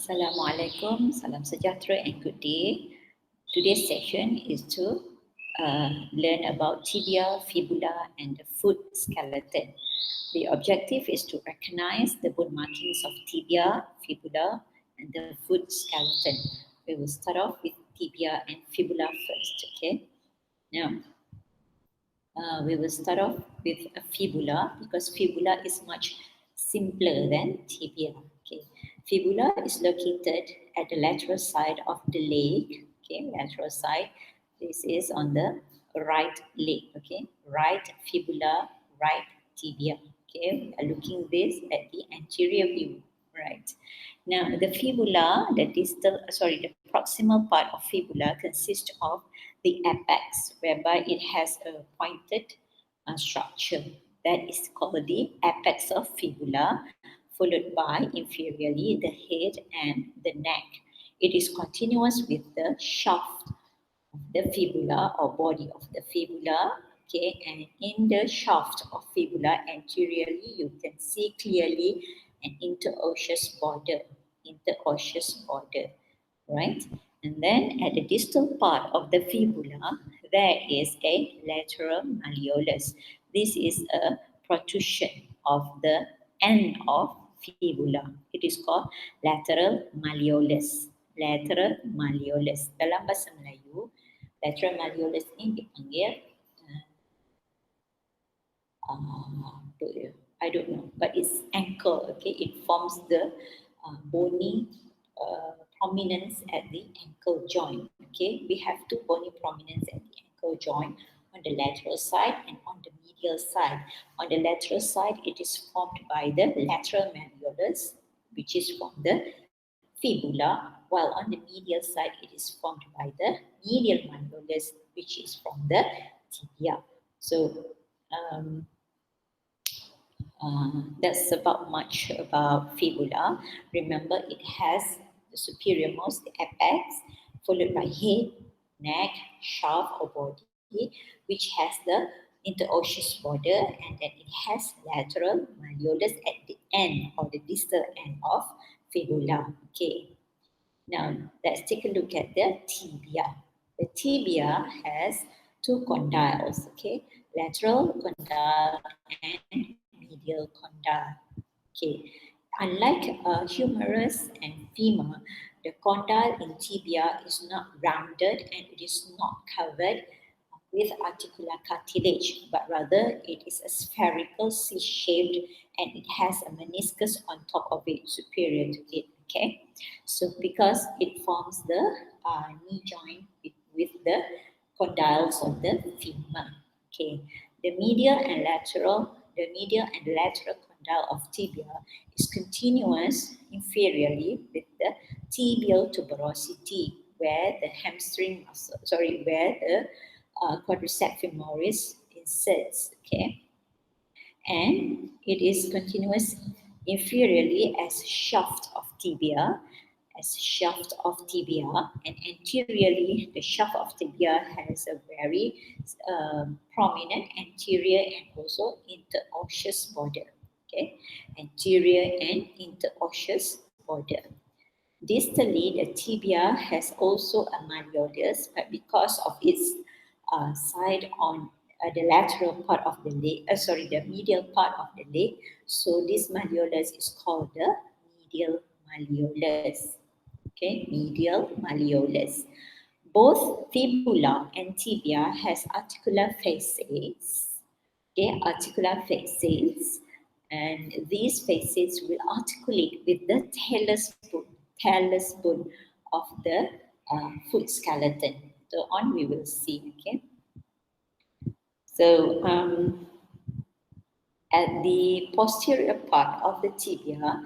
Assalamualaikum, salam sejahtera and good day. Today's session is to learn about tibia, fibula and the foot skeleton. The objective is to recognize the bone markings of tibia, fibula and the foot skeleton. We will start off with tibia and fibula first, okay? Now, we will start off with a fibula because fibula is much simpler than tibia. Okay, fibula is located at the lateral side of the leg. Okay, lateral side. This is on the right leg. Okay, right fibula, right tibia. Okay, we are looking this at the anterior view. Right. Now the fibula, the proximal part of fibula consists of the apex, whereby it has a pointed structure. That is called the apex of fibula, followed by inferiorly the head and the neck. It is continuous with the shaft of the fibula or body of the fibula. Okay, and in the shaft of fibula anteriorly, you can see clearly an interosseous border, right? And then at the distal part of the fibula, there is a lateral malleolus. This is a protrusion of the end of fibula. It is called lateral malleolus. Lateral malleolus. Dalam bahasa Melayu, lateral malleolus ini dipanggil I don't know, but it's ankle. Okay, it forms the bony prominence at the ankle joint. Okay, we have two bony prominence at the ankle joint on the lateral side and on the medial side. On the lateral side, it is formed by the lateral malleolus, which is from the fibula, while on the medial side, it is formed by the medial malleolus, which is from the tibia. So, that's about much about fibula. Remember, it has the superiormost, the apex, followed by head, neck, shaft or body, which has the interosseous border, and then it has lateral malleolus at the end or the distal end of fibula. Okay. Now, let's take a look at the tibia. The tibia has two condyles, okay? Lateral condyle and medial condyle. Okay. Unlike humerus and femur, the condyle in tibia is not rounded and it is not covered with articular cartilage, but rather it is a spherical C-shaped and it has a meniscus on top of it, superior to it. Okay, so because it forms the knee joint with the condyles of the femur. Okay, the medial and lateral condyle of tibia is continuous inferiorly with the tibial tuberosity, where the hamstring muscle, where the quadriceps femoris inserts. Okay, and it is continuous inferiorly as shaft of tibia, and anteriorly the shaft of tibia has a very prominent anterior and also interosseous border. Okay, anterior and interosseous border. Distally, the tibia has also a malleolus, but because of its side on the lateral part of the leg, the medial part of the leg, so this malleolus is called the medial malleolus. Okay, medial malleolus. Both fibula and tibia has articular facets. Okay, articular facets, and these facets will articulate with the talus bone of the foot skeleton. So on we will see. Okay. So at the posterior part of the tibia,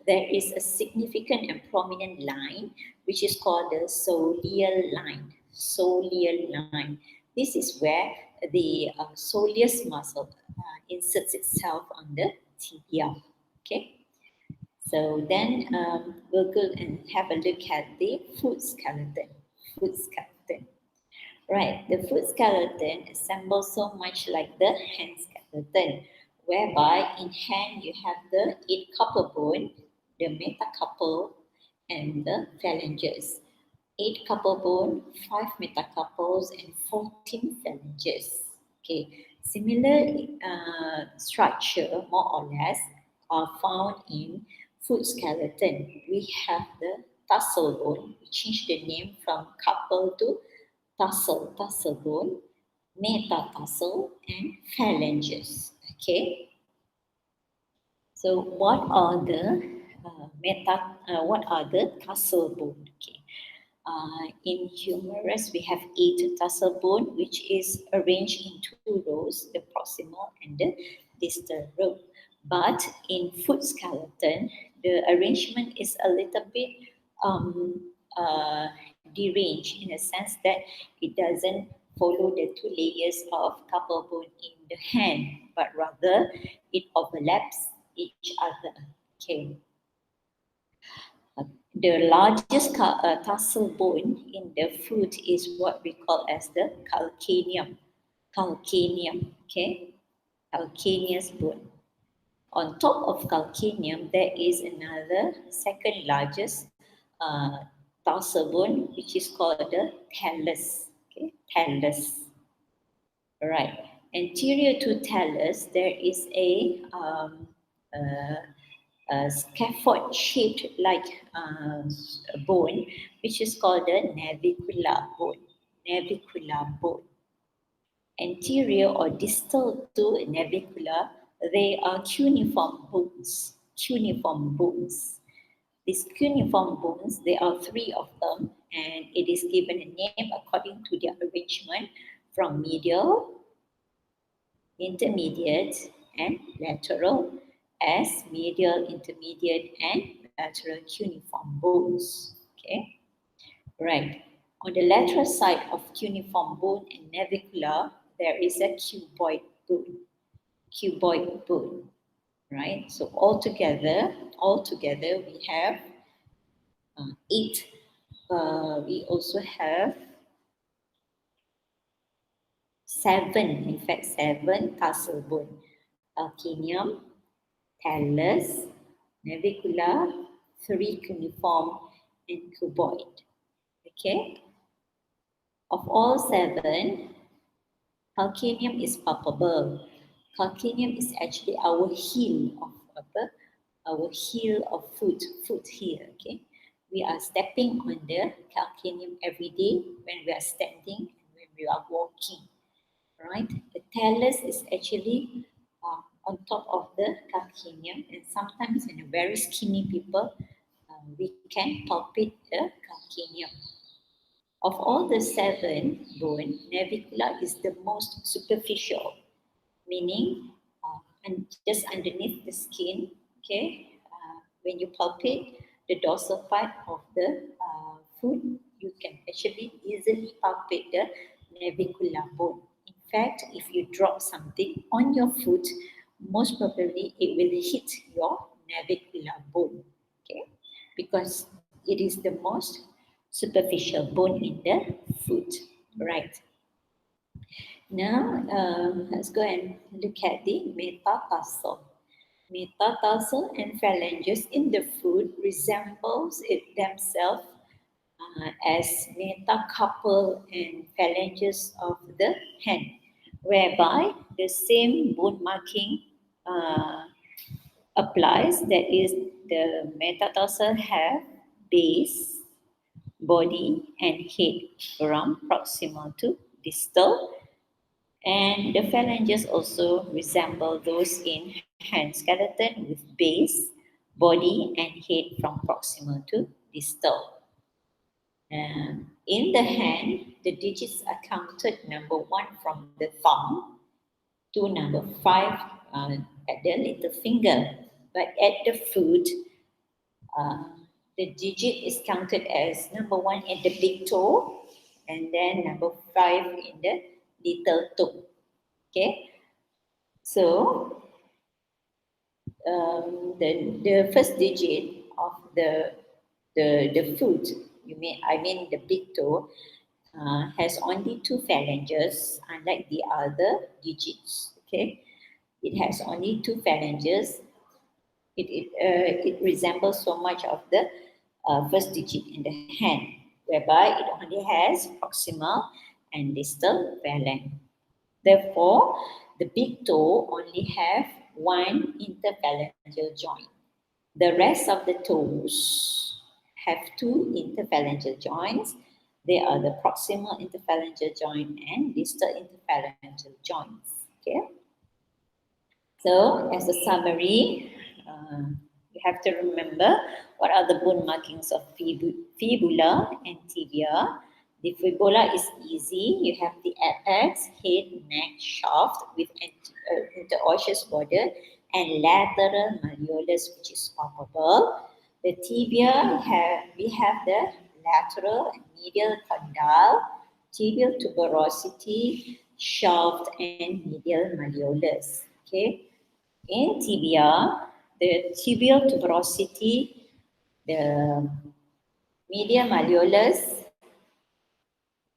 there is a significant and prominent line, which is called the soleal line. Soleal line. This is where the soleus muscle inserts itself on the tibia. Okay. So then we'll go and have a look at the foot skeleton. Foot skeleton. Right, the foot skeleton assembles so much like the hand skeleton, whereby in hand you have the 8 carpal bone, the metacarpal, and the phalanges. 8 couple bone, 5 metacarpals, and 14 phalanges. Okay, similar structure, more or less, are found in foot skeleton. We have the tarsal bone. We changed the name from carpal to tarsal bone, metatarsal, and phalanges. Okay. So what are the tarsal bone? Okay. In humerus, we have 8 tarsal bone, which is arranged in 2 rows, the proximal and the distal row. But in foot skeleton, the arrangement is a little bit deranged in a sense that it doesn't follow the 2 layers of carpal bone in the hand, but rather it overlaps each other. Okay. The largest tarsal bone in the foot is what we call as the calcaneum. Calcaneum, okay? Calcaneus bone. On top of calcaneum, there is another second largest tarsal bone, which is called the thallus. Okay, thallus. Right. Anterior to thallus, there is a scaffold shaped like a bone, which is called the navicular bone. Navicular bone. Anterior or distal to navicular, they are cuneiform bones. Cuneiform bones. These cuneiform bones, there are 3 of them, and it is given a name according to their arrangement from medial, intermediate, and lateral as medial, intermediate, and lateral cuneiform bones. Okay, right. On the lateral side of cuneiform bone and navicular, there is a cuboid bone. Cuboid bone, right? So altogether, we have 8. We also have 7, in fact, 7 tarsal bone. Calcaneum, thallus, navicular, 3 cuneiform, and cuboid. Okay? Of all 7, calcaneum is palpable. Calcaneum is actually our heel of our heel of foot here. Okay, we are stepping on the calcaneum every day when we are standing and when we are walking. Right, the thallus is actually on top of the calcaneum, and sometimes in a very skinny people, we can palpate the calcaneum. Of all the 7 bone, navicular is the most superficial, meaning and just underneath the skin. Okay, when you palpate the dorsal part of the foot, you can actually easily palpate the navicular bone. In fact, if you drop something on your foot, most probably it will hit your navicular bone. Okay, because it is the most superficial bone in the foot. Right. Now, let's go and look at the metatarsal. Metatarsal and phalanges in the foot resembles it themselves as metacarpal and phalanges of the hand, whereby the same bone marking applies. That is, the metatarsal have base, body, and head around proximal to distal, and the phalanges also resemble those in hand skeleton with base, body, and head from proximal to distal. In the hand, the digits are counted number 1 from the thumb to number 5 at the little finger. But at the foot, uh, the digit is counted as number 1 at the big toe, and then number 5 in the little toe. Okay, so the first digit of the foot, I mean the big toe, has only 2 phalanges, unlike the other digits. Okay, it has only 2 phalanges. It resembles so much of the first digit in the hand, whereby it only has proximal and distal phalanx. Therefore, the big toe only have one interphalangeal joint. The rest of the toes have two interphalangeal joints. They are the proximal interphalangeal joint and distal interphalangeal joints. Okay. So, as a summary, you have to remember what are the bone markings of fibula and tibia. The fibula is easy. You have the apex, head, neck, shaft with interosseous border and lateral malleolus, which is palpable. The tibia we have the lateral and medial condyle, tibial tuberosity, shaft, and medial malleolus. Okay. In tibia, the tibial tuberosity, the medial malleolus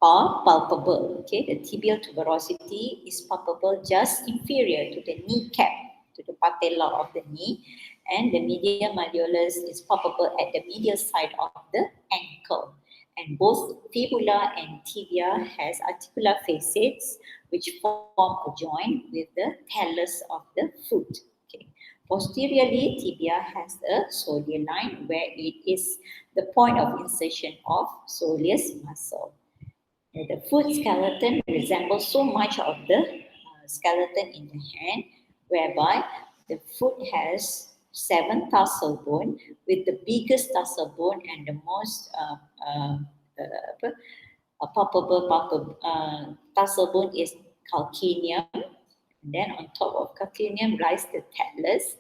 are palpable. Okay, the tibial tuberosity is palpable just inferior to the kneecap, to the patella of the knee, and the medial malleolus is palpable at the medial side of the ankle. And both fibula and tibia has articular facets which form a joint with the talus of the foot. Okay. Posteriorly, tibia has a soleal line where it is the point of insertion of soleus muscle. The foot skeleton resembles so much of the skeleton in the hand, whereby the foot has 7 tarsal bone, with the biggest tarsal bone and the most tarsal bone is calcaneum. And then on top of calcaneum lies the talus.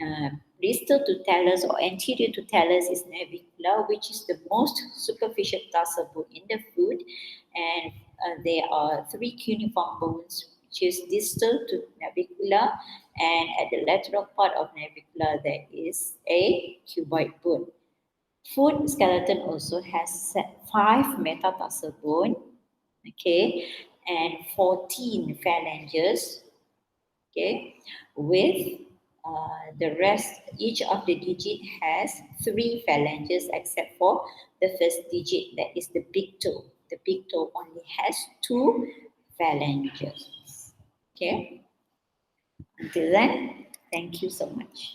Uh, Distal to talus or anterior to talus is navicula, which is the most superficial tarsal bone in the foot. And there are 3 cuneiform bones, which is distal to navicula, and at the lateral part of navicula there is a cuboid bone. Foot skeleton also has 5 metatarsal bone, okay, and 14 phalanges, okay, with the rest, each of the digit has 3 phalanges except for the first digit, that is the big toe. The big toe only has 2 phalanges. Okay. Until then, thank you so much.